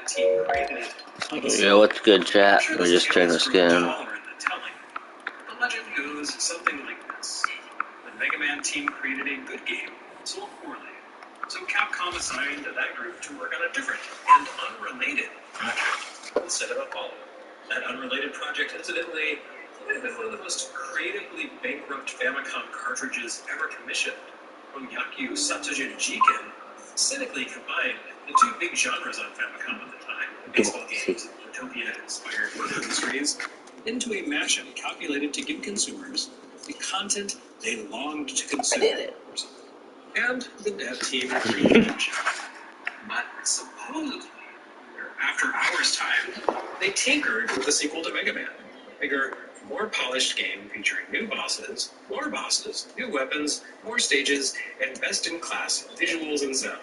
team created it. Yeah, what's good, chat? Sure, We just turned the skin. the legend goes something like this. The Mega Man team created a good game, sold poorly. So Capcom assigned that group to work on a different and unrelated project instead of Apollo. That unrelated project, incidentally, might have been one of the most creatively bankrupt Famicom cartridges ever commissioned. Onyaku Satsujin Jiken cynically combined the two big genres on Famicom at the time, baseball games and Utopia-inspired murder mysteries, into a mashup calculated to give consumers the content they longed to consume. And the dev team agreed. But supposedly, after Hours time, they tinkered with the sequel to Mega Man. A bigger, more polished game featuring new bosses, more bosses, new weapons, more stages, and best-in-class visuals and sound.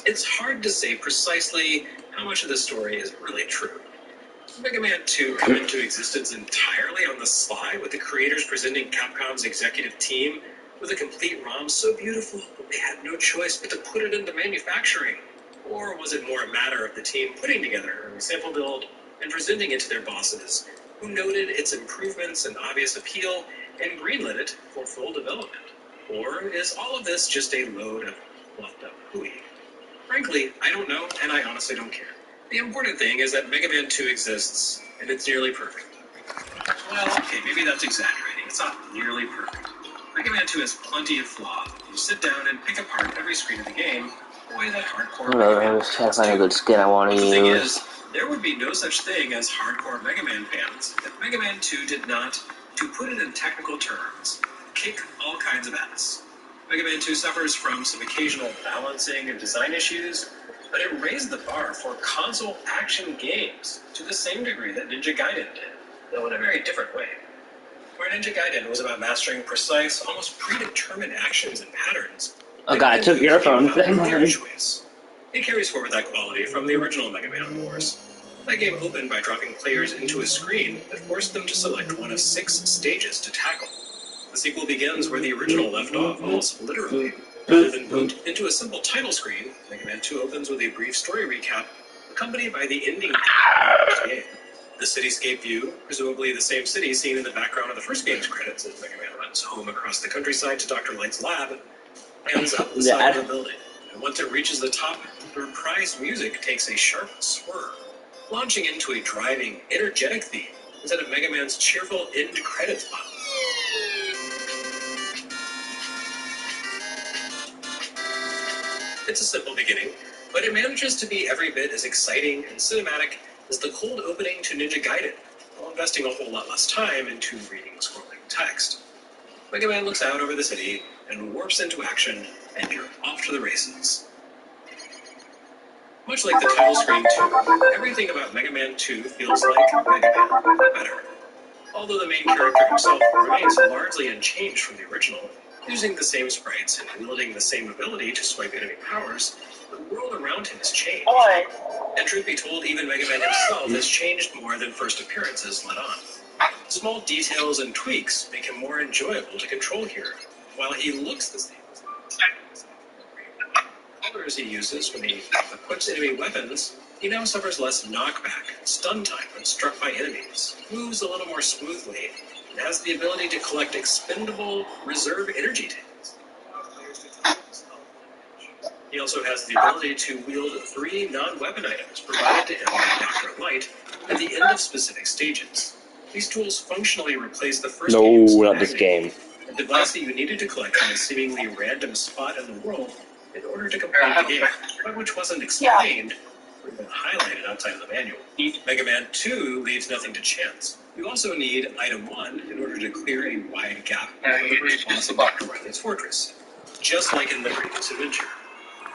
It's hard to say precisely how much of the story is really true. Mega Man 2 come into existence entirely on the sly, with the creators presenting Capcom's executive team with a complete ROM so beautiful that they had no choice but to put it into manufacturing. Or was it more a matter of the team putting together a sample build and presenting it to their bosses, who noted its improvements and obvious appeal and greenlit it for full development? Or is all of this just a load of fluffed up hooey? Frankly, I don't know, and I honestly don't care. The important thing is that Mega Man 2 exists, and it's nearly perfect. Well, okay, maybe that's exaggerating. It's not nearly perfect. Mega Man 2 has plenty of flaws. You sit down and pick apart every screen of the game, the way that hardcore Mega Man I'm trying to find a good skin I want to use. The thing is, there would be no such thing as hardcore Mega Man fans if Mega Man 2 did not, to put it in technical terms, kick all kinds of ass. Mega Man 2 suffers from some occasional balancing and design issues, but it raised the bar for console action games to the same degree that Ninja Gaiden did, though in a very different way. Where Ninja Gaiden was about mastering precise, almost predetermined actions and patterns, Oh god, I took your phone. choice. It carries forward that quality from the original Mega Man, of course. That game opened by dropping players into a screen that forced them to select one of 6 stages to tackle. The sequel begins where the original left off, almost literally. Rather than boot into a simple title screen, Mega Man 2 opens with a brief story recap, accompanied by the ending of the game. The cityscape view, presumably the same city seen in the background of the first game's credits as Mega Man runs home across the countryside to Dr. Light's lab, ends up the side of the building. And once it reaches the top, the reprised music takes a sharp swerve, launching into a driving, energetic theme instead of Mega Man's cheerful end credits pop. It's a simple beginning, but it manages to be every bit as exciting and cinematic as the cold opening to Ninja Gaiden, while investing a whole lot less time into reading scrolling text. Mega Man looks out over the city and warps into action, and you're off to the races. Much like the title screen 2, everything about Mega Man 2 feels like Mega Man, but better. Although the main character himself remains largely unchanged from the original, using the same sprites and wielding the same ability to swipe enemy powers, the world around him has changed. And truth be told, even Mega Man himself has changed more than first appearances let on. Small details and tweaks make him more enjoyable to control here, while he looks the same. The colors he uses when he equips enemy weapons, he now suffers less knockback and stun time when struck by enemies, moves a little more smoothly, and has the ability to collect expendable reserve energy tanks. He also has the ability to wield 3 non-weapon items provided to him by Dr. Light at the end of specific stages. These tools functionally replace the first game's magnet, a device that you needed to collect from a seemingly random spot in the world in order to complete the game, but which wasn't explained or even highlighted outside of the manual. Mega Man 2 leaves nothing to chance. You also need Item 1 in order to clear a wide gap with the first boss of Dr. Riley's fortress, just like in the previous adventure.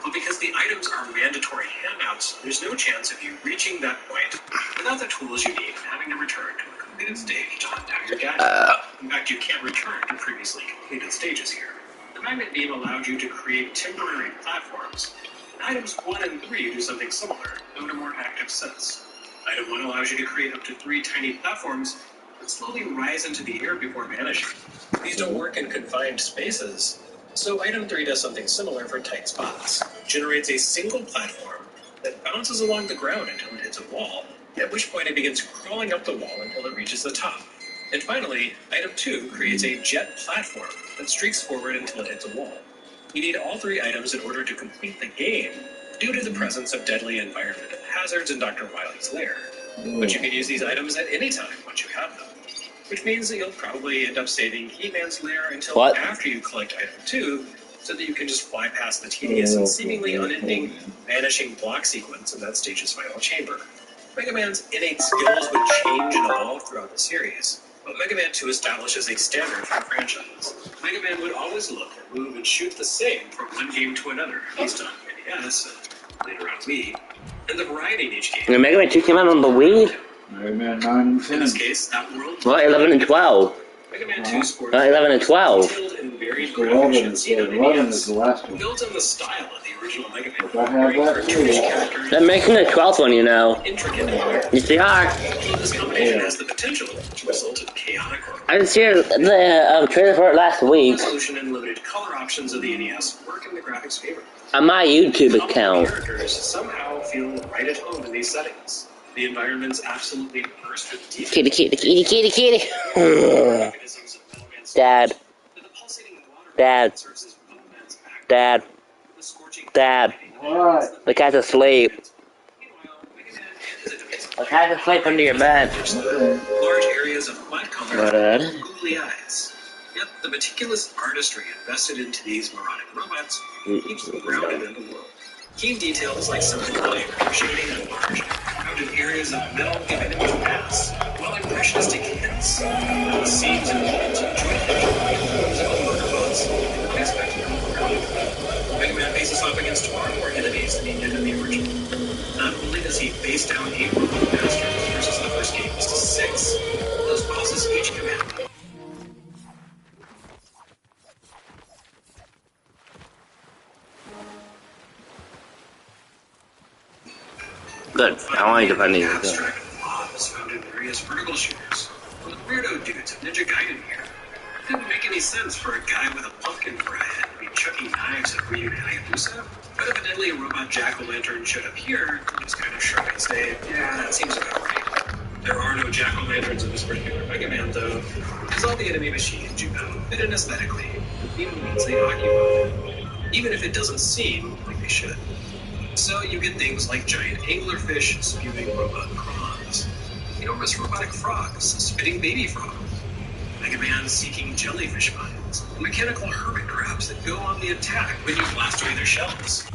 But because the items are mandatory handouts, there's no chance of you reaching that point without the tools you need and having to return to a completed stage to hunt down your gadget. In fact, you can't return to previously completed stages here. The magnet beam allowed you to create temporary platforms, and items 1 and 3 do something similar, though in a more active sense. Item 1 allows you to create up to 3 tiny platforms that slowly rise into the air before vanishing. These don't work in confined spaces, so Item 3 does something similar for tight spots. It generates a single platform that bounces along the ground until it hits a wall, at which point it begins crawling up the wall until it reaches the top. And finally, item 2 creates a jet platform that streaks forward until it hits a wall. You need all 3 items in order to complete the game due to the presence of deadly environmental hazards in Dr. Wily's lair. But you can use these items at any time once you have them, which means that you'll probably end up saving He-Man's lair until after you collect item 2, so that you can just fly past the tedious and seemingly unending vanishing block sequence in that stage's final chamber. Mega Man's innate skills would change and evolve throughout the series, but Mega Man 2 establishes a standard for the franchise. Mega Man would always look, move, and shoot the same from one game to another, based on NES and later on Wii, and the variety in each game. And Mega Man 2 came out on the Wii? Mega Man 9 and 10. In this case, that world... Well, 11 and 12. Mega Man 2 scores... 11 and 12. 11 is the last one. Built in the style of the original Mega Man. If I have that too. They're making the 12th one, you know. Intricate. Yes, they are. This combination has the potential to result in chaotic or I didn't see the trailer for it last week resolution and limited color options of the NES work in the graphics favor. on my YouTube Common account. characters somehow feel right at home in these settings. The environments absolutely burst with detail. Kitty, kitty, kitty, kitty, kitty. Mechanisms of Metal Man's Dad. the pulsating water Dad. serves as Metal Man's back. Dad. The scorching Dad. What? The cat's asleep. Meanwhile, Mega Man and his enemies The cat's asleep under your bed. large areas of flat color Dad. and googly eyes. Yet the meticulous artistry invested into these moronic robots keeps them grounded in the world. Keen details like simple light, shading, and margin found in areas of metal giving them a mass, while impressionistic hints, the seams and holes and joint tension, murder bots, unexpected overcrowding. Mega Man faces off against far more enemies than he did in the original. Not only does he face down 8 robot masters versus the first game's 6, those bosses each command Good. I want you to find these. abstract mobs found in various vertical shooters. From the weirdo dudes of Ninja Gaiden here. It didn't make any sense for a guy with a pumpkin for a head to be chucking knives at Ryu and Hayabusa, but evidently a robot jack-o'-lantern showed up here and just kind of shrug and say, yeah, that seems about right. There are no jack-o'-lanterns in this particular Mega Man, though, because all the enemy machines you battle fit in aesthetically, even means they occupy, even if it doesn't seem like they should. So you get things like giant anglerfish spewing robot prawns, enormous robotic frogs spitting baby frogs, Mega Man seeking jellyfish mines, and mechanical hermit crabs that go on the attack when you blast away their shells.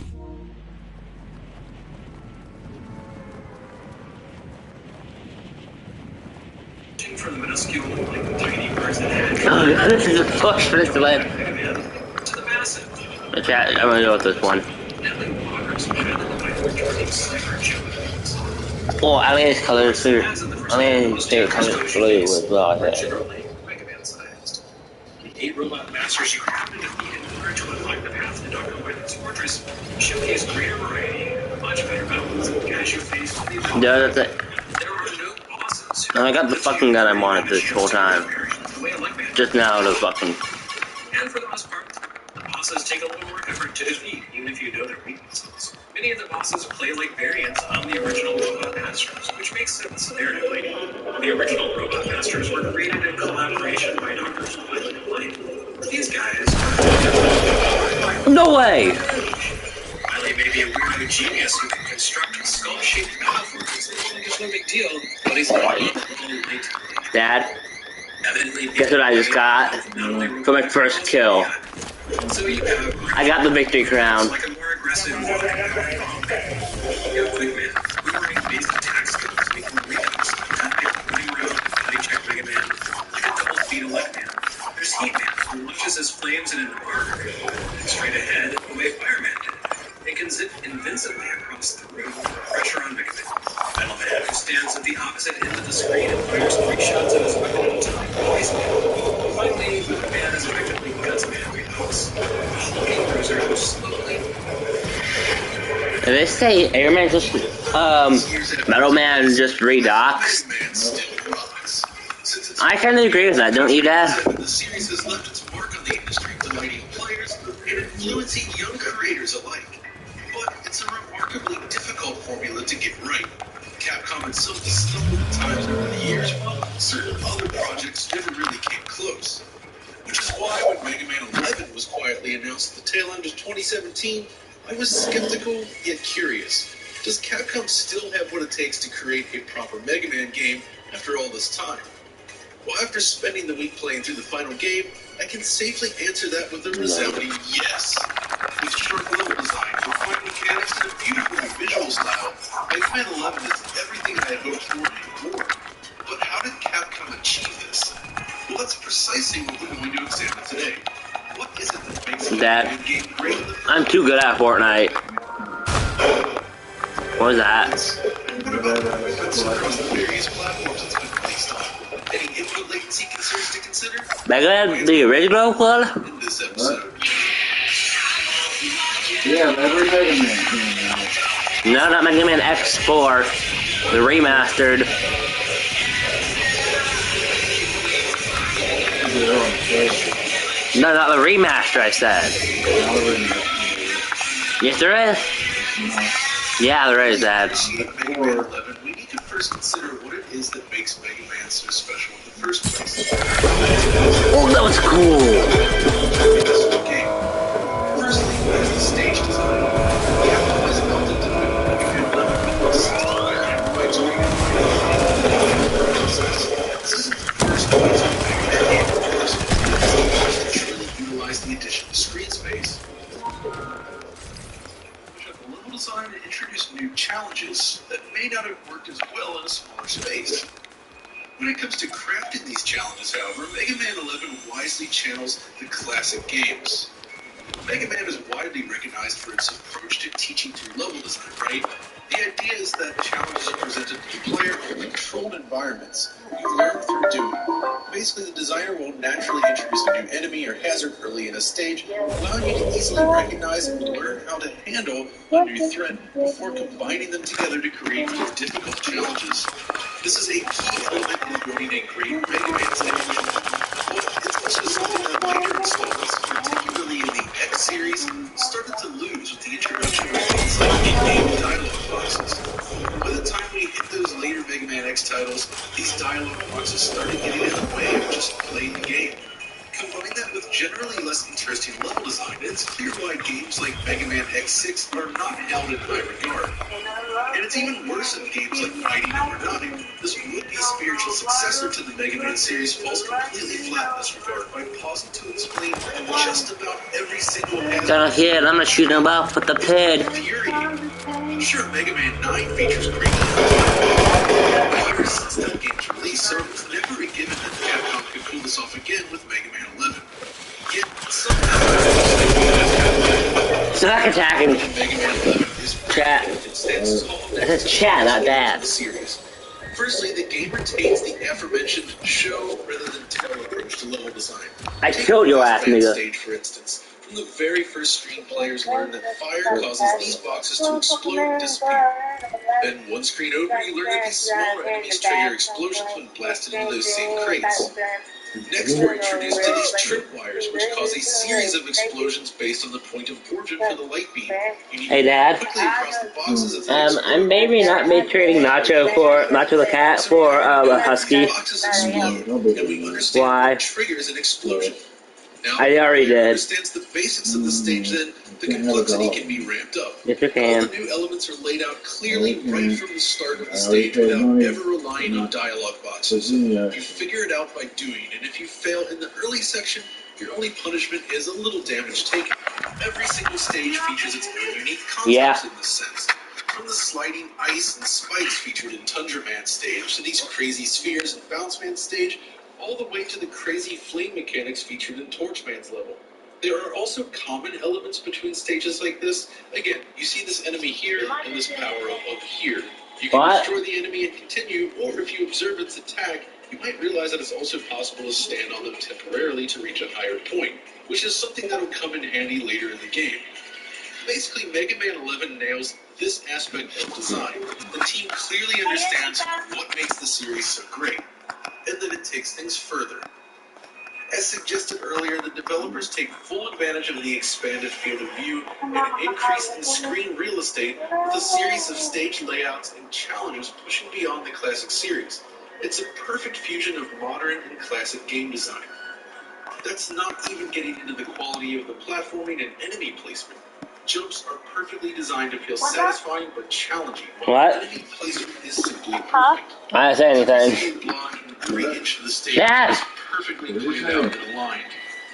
From the minuscule, like tiny birds that hatch. Oh, this is a push for this delay. Mega Man to the massive. The chat, I'm gonna go with this one. Oh, Alien's color is blue. Alien's favorite color is blue as well, I think. The 8 robot masters you have to defeat in order to unlock the path to Dr. Wily's fortress showcase greater variety and much better battles than guys you face with the Yeah, that's it. There are no bosses. No, I got the fucking gun I wanted this whole time. Just now, the fucking... And for the most part, the bosses take a little more effort to defeat, even if you know their weaknesses. Many of the bosses play like variants on the original Robot Masters, which makes sense narratively. The original Robot Masters were created in collaboration by Drs. Wily and Light. These guys are... No way! Wily may be a weirdo genius who can construct skull-shaped battle forces. It's no big deal, but he's not on the whole late. Dad, Evidently, guess what I just got? For my first kill. So you have... I got the victory crown. Like a more aggressive you have quick man, boomerang based attack skills, making redux, running around, body check Mega Man, like a double feet elect man. There's Heat Man, who launches his flames in an arc, and straight ahead, the way Fireman did, and can zip invincibly across the room with pressure on Mega Man. Metal Man, who stands at the opposite end of the screen and fires 3 shots of his weapon at a time, Ice Man. Finally, Mega Man is effectively Gutsman redux, a hulking cruiser who slowly Did they say Airman just, Metal Man just redocks? I kind of agree with that, don't you, Dad? The series has left its mark on the industry, delighting players and influencing young creators alike. But it's a remarkably difficult formula to get right. Capcom itself has stumbled at times over the years, while certain other projects never really came close. Which is why when Mega Man 11 was quietly announced at the tail end of 2017, I was skeptical yet curious. Does Capcom still have what it takes to create a proper Mega Man game after all this time? Well, after spending the week playing through the final game, I can safely answer that with a resounding yes. With sharp level design, refined mechanics, and a beautiful visual style, Mega Man 11 is everything I had hoped for and more. But how did Capcom achieve this? Well, that's precisely what we're going to examine today. What is it that makes a Mega Man game great in the first place? I'm too good at Fortnite. What was that? What about performance across the various platforms it's been released on? Any input latency concerns to consider? Mega Man, the original one? In this episode. Yeah, every Mega Man came out. No, not Mega Man X4. The remastered. No, not the remaster, I said. Yes, there is. Yeah, there is that. Mega Man 11, we need to first consider what it is that makes Mega Man so special in the first place. Oh, that was cool. Firstly, there's the stage design. Capcom has opted to build Mega Man 11 with 65 widescreen process. This isn't the first place where Mega Man game, of course, but it's the first to truly utilize the addition of screen space. The level design introduced new challenges that may not have worked as well in a smaller space. When it comes to crafting these challenges, however, Mega Man 11 wisely channels the classic games. Mega Man is widely recognized for its approach to teaching through level design, right? The idea is that challenges are presented to the player in controlled environments. You learn through doing. Basically, the designer will naturally introduce a new enemy or hazard early in a stage, allowing you to easily recognize and learn how to handle a new threat before combining them together to create more difficult challenges. This is a key element in building a great Mega Man stage. Well, it's also something that later installments, particularly in the X series, started to lose with the introduction of things like in-game dialogue boxes. By the time we hit those later Mega Man X titles, these dialogue boxes started getting in the way of just playing the game. Combine that with generally less interesting level design, it's clear why games like Mega Man X6 are not held in high regard. And it's even worse in games like Mighty No. 9. This would-be spiritual successor to the Mega Man series falls completely flat in this regard by pausing to explain just about every single Got a hit, I'm not shooting him off with the pin. Sure, Mega Man 9 features great but years since that game's release, so it was never a given that Capcom could pull this off again with Mega Man 11. Yet, somehow, Smack attacking. Mega Man 11 is Chat. it stands tall It's a chat, not that. the series. Firstly, the game retains the aforementioned show rather than tell approach to level design. I killed your ass, nigga. Stage, for instance. From the very first screen, players learn that fire causes these boxes to explode and disappear. Then, one screen over, you learn that these smaller enemies trigger explosions when blasted into those same crates. Next, we're introduced to these tripwires, which cause a series of explosions based on the point of origin for the light beam. You need Hey, Dad. quickly across the boxes as they explode. I'm maybe not mid-trading Nacho the cat for a Husky. Boxes explode, and we understand Why? what triggers an explosion. Now, I already if one did. understands the basics of the stage, then the complexity can be ramped up. Yes, you All can. the new elements are laid out clearly right from the start of the stage without ever relying on dialogue boxes. You figure it out by doing, and if you fail in the early section, your only punishment is a little damage taken. Every single stage features its own unique concepts in this sense. From the sliding ice and spikes featured in Tundra Man stage to these crazy spheres in Bounce Man stage, all the way to the crazy flame mechanics featured in Torch Man's level. There are also common elements between stages like this. Again, you see this enemy here and this power-up over here. You can destroy the enemy and continue, or if you observe its attack, you might realize that it's also possible to stand on them temporarily to reach a higher point, which is something that will come in handy later in the game. Basically, Mega Man 11 nails this aspect of design. The team clearly understands what makes the series so great, and then it takes things further. As suggested earlier, the developers take full advantage of the expanded field of view and an increase in screen real estate with a series of stage layouts and challenges pushing beyond the classic series. It's a perfect fusion of modern and classic game design. That's not even getting into the quality of the platforming and enemy placement. Jumps are perfectly designed to feel satisfying but challenging, while enemy placement is simply perfect. I didn't say anything. Yes! Perfectly pointed out and aligned.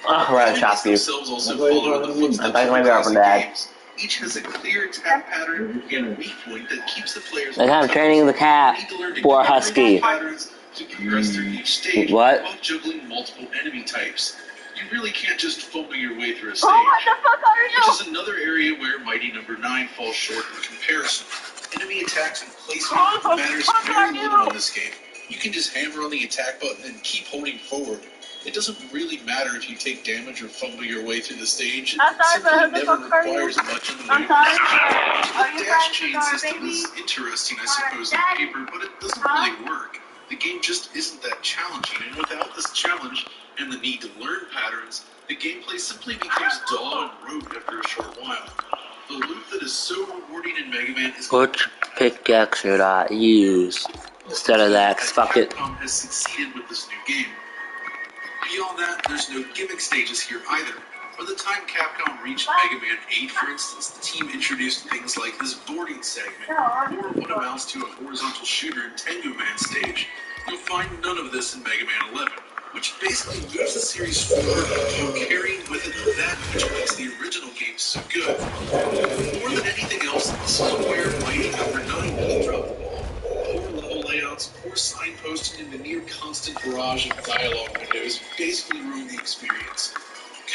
Oh, we're gonna chop you. Themselves also follow the footsteps I'm talking to my girlfriend, Dad. Each has a clear attack pattern and weak point that keeps the players. Like I'm training the cat for a husky. To progress through each stage What? while juggling multiple enemy types. You really can't just fumble your way through a stage. What the fuck are you? Which is another area where Mighty Number 9 falls short in comparison. Enemy attacks and placement matters very little in this game. You can just hammer on the attack button and keep holding forward. It doesn't really matter if you take damage or fumble your way through the stage. I'm It simply sorry, but never who the fuck are you? requires much in the way I'm of sorry. action. Are The you dash friends chain with our system baby? is interesting, I suppose, on Daddy? paper, but it doesn't really work. The game just isn't that challenging, and without this challenge and the need to learn patterns, the gameplay simply becomes dull and rote after a short while. The loop that is so rewarding in Mega Man is Which pickaxe should I use instead of that? 'Cause fuck it. Capcom has succeeded with this new game. Beyond that, there's no gimmick stages here either. By the time Capcom reached Mega Man 8, for instance, the team introduced things like this boarding segment, or what amounts to a horizontal shooter and Tengu Man stage. You'll find none of this in Mega Man 11, which basically moves the series forward while carrying with it that which makes the original game so good. More than anything else, this is where Mighty Number 9 really dropped the ball. Poor level layouts, poor signposting, and the near constant barrage of dialogue windows basically ruined the experience.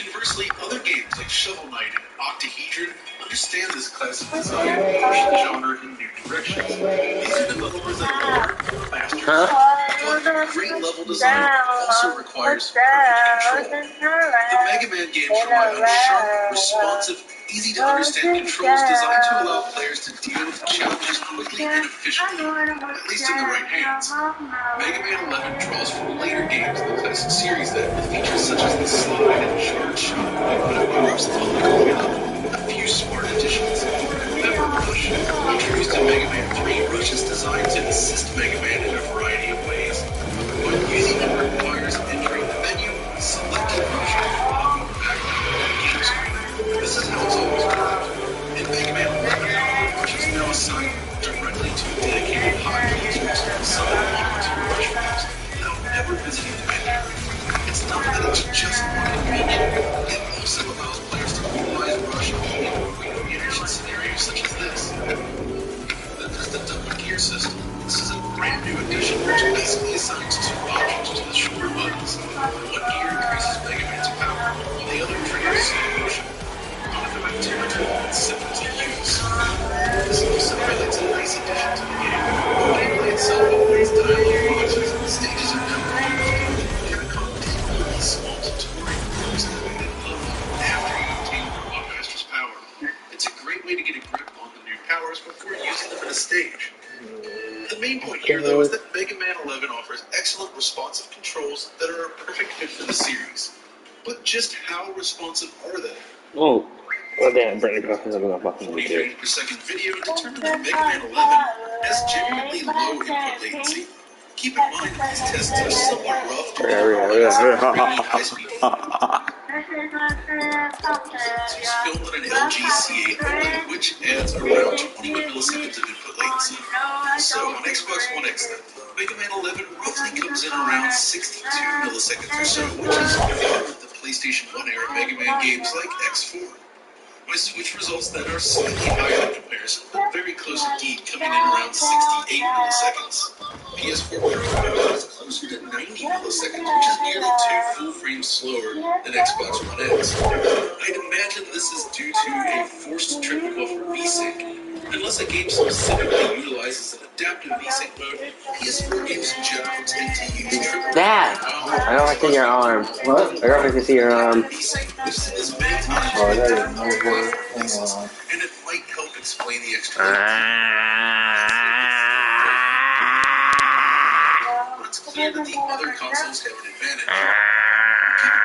Conversely, other games like Shovel Knight and Octahedron understand this classic design and push the genre in new directions. These are developers that have learned from the masters. But great level design also requires perfect control. The Mega Man games rely on sharp, responsive, easy to understand controls designed to allow players to deal with challenges quickly and efficiently, at least in the right hands. Mega Man 11 draws from later games in the classic series that, with features such as the slide and charge shot, put a gross public formula, a few smart additions. Remember Rush, introduced in Mega Man 3, Rush is designed to assist Mega Man in a variety of ways. But using it requires entering the menu, selecting Rush, and popping back to the game screen. This is how it's always worked. In Mega Man 11, Rush is now assigned directly to dedicated hotkey users, some of one or two Rush moves, without ever visiting the menu. It's not that it's just more convenient, it also allows players to utilize Rush in quick reaction scenarios such as this. Then there's the double gear system. This is a brand new addition which basically assigns two options to the shoulder buttons. One gear increases Mega Man's power, while the other triggers slow motion. Both are intuitive and simple to use. This also highlights a nice addition to the game. The gameplay itself avoids dialogue boxes and stages are never used. Capcom did release small tutorial moves that unlock after you obtain Robot Master's power. It's a great way to get a grip on the new powers before using them in a stage. The main point here, though, is that Mega Man 11 offers excellent responsive controls that are a perfect fit for the series. But just how responsive are they? Oh, well, damn, Brittany Crossing is gonna fucking 40 be frames per second video determined that Mega Man 11 has genuinely low input latency. Keep in mind that these tests are somewhat rough due to the high-speed filmed on an LG C8 OLED, which adds around 21 milliseconds of input latency. So, on Xbox One X, Mega Man 11 roughly comes in around 62 milliseconds or so, which is about with the PlayStation 1 era Mega Man games like X4. My Switch results then are slightly higher in comparison, but very close indeed, coming in around 68 milliseconds. PS4 Pro is closer to 90 milliseconds, which is nearly 2 full frames slower than Xbox One X. I'd imagine this is due to a forced triple buffer VSync. Unless a game specifically utilizes an adaptive VSync mode, PS4 games in general tend to use triple Dad, I don't like to see your arm. What? I don't like to see your arm. VSync, we've seen this many times Oh, with that is different no word. releases, and it might help explain the extra Ah. but it's clear that the other consoles have an advantage. Keep in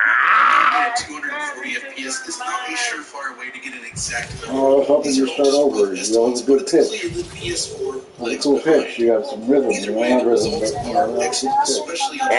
at 240 FPS is not a surefire way to get an exact number. Oh, I was hoping you'd start over. That was a good pitch. PS4 That's a cool pitch. You got some rhythm. Either You way, know, the rhythm, results but are that's excellent, a pitch. especially on the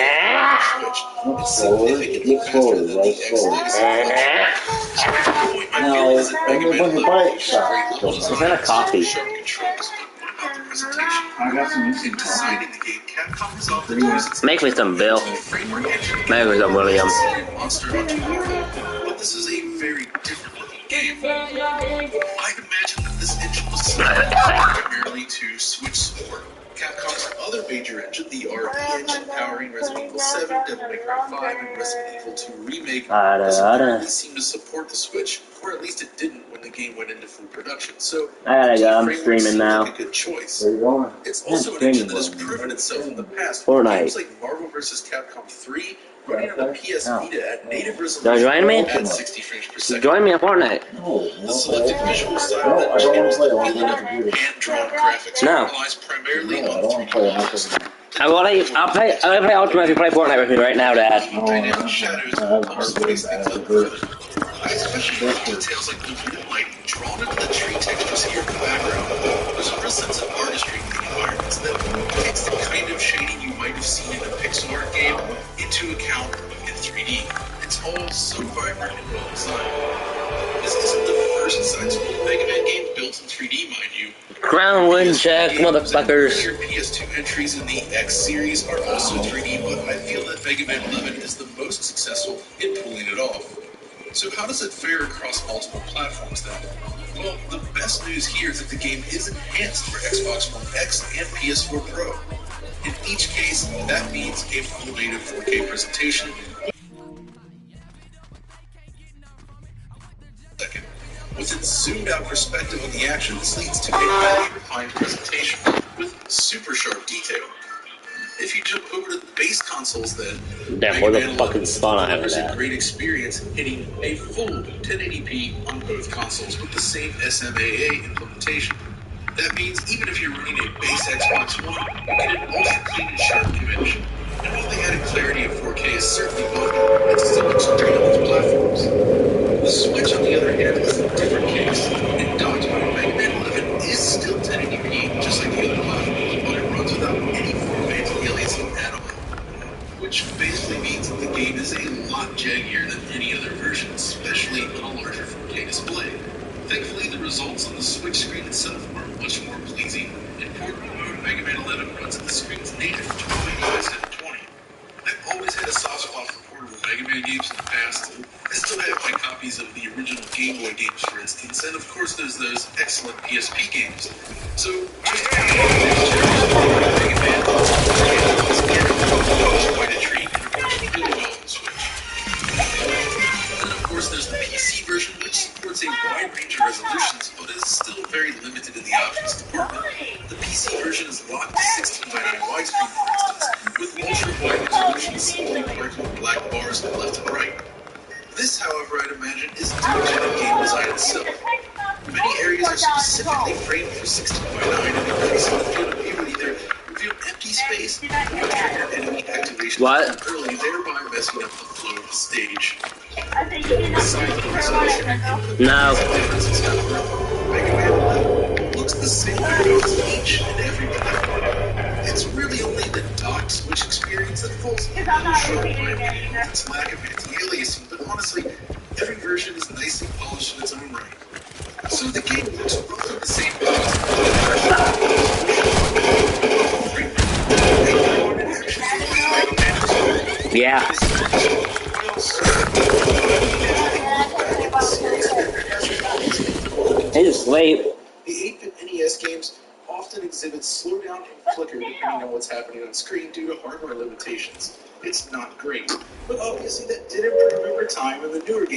Switch. Look It's slower. significantly Look faster slower. than the Right slower. XBox. The point I Now, feel is that Mega Man when you 11 buy it, features stop. great level It's design not a coffee. sharp controls, but what about the presentation? I got some instant In coffee. designing the game, Capcom has opted to use its Make me some, Bill. framework engine Make me some, William. in Monster Hunter World, but this is a very different looking game. I'd imagine that this engine was selected primarily to Switch support. Capcom's other major engine, the RE engine powering Resident Evil 7, Devil May Cry 5, and Resident Evil 2 Remake, doesn't currently seem to support the Switch, or at least it didn't when the game went into full production. So, I gotta the go. I'm framework streaming seems now. like a good choice. Where you going? It's I'm also an engine streaming that has one. proven itself in the past. Fortnite. Games like Marvel vs. Capcom 3 running on a PS Oh. Vita at native You resolution wanna join me? at 60 frames per second. Join me on Fortnite. No, The selective visual style No, that I don't want to play. I want to channels play on the computer. hand-drawn graphics No. relies primarily No, I on don't want to 3D play on models. nothing. I'm gonna play Ultimate if you play Fortnite with me right now, Dad. No, Dynamic shadows I haven't help heard spice that. things up further. I especially love details like the rim light drawn into the tree textures here in the background. There's a real sense of artistry in the environments that takes the kind of shading you might have seen in a pixel art game into account in 3D. It's all so vibrant and well designed. This isn't the first side-scrolling Mega Man game built in 3D, mind you. Crown wouldn't check, motherfuckers. Earlier PS2 entries in the X series are also 3D, but I feel that Mega Man 11 is the most successful in pulling it off. So how does it fare across multiple platforms then? Well, the best news here is that the game is enhanced for Xbox One X and PS4 Pro. In each case, that means a full native 4K presentation. Second, with its zoomed-out perspective on the action, this leads to a highly refined presentation with super sharp detail. If you jump over to the base consoles, then Damn, where the fucking spawn I have delivers a that? great experience, hitting a full 1080p on both consoles with the same SMAA implementation. That means even if you're running a base Xbox One, you get an ultra clean and sharp image. And while the added clarity of 4K is certainly welcome, it still looks great on these platforms. The Switch, on the other hand, is a different case. In docked mode, Mega Man 11 is still 1080p, just like the other platforms, but it runs without any form of anti-aliasing at all. Which basically means that the game is a lot jaggier than any other version, especially on a larger 4K display. Thankfully, the results on the Switch screen itself are much more pleasing. In portable mode, Mega Man 11 runs at the screen's native 1280 by 720. I've always had a soft spot for portable Mega Man games in the past. I still have my copies of the original Game Boy games, for instance, and of course there's those excellent PSP games. So, just to kind of Mega Man, it's quite a treat, and it works really well on the Switch. And then, of course, there's the PC version, which supports a wide range of resolutions, but is still very limited in the options department. The PC version is locked to 16:9 widescreen, for instance, with ultra-wide resolution supporting parts with black bars to left and right. This, however, I'd imagine, is due to the game design itself. Many areas are specifically framed for 16:9, and increasing the field of view would either reveal empty space or trigger enemy activation early, thereby messing up the flow of the stage. Aside from resolution and input differences, however, Mega Man 11 looks the same across each and every platform. It's really only the docked Switch experience that falls a little short, in my opinion, with its lack of anti-aliasing, but honestly, every version is nicely polished in its own right. So the game looks roughly the same Yeah. They just sleep. The 8-bit NES games often exhibit slowdown and flicker depending on what's happening on screen due to hardware limitations. It's not great, but obviously that did improve over time in the newer games.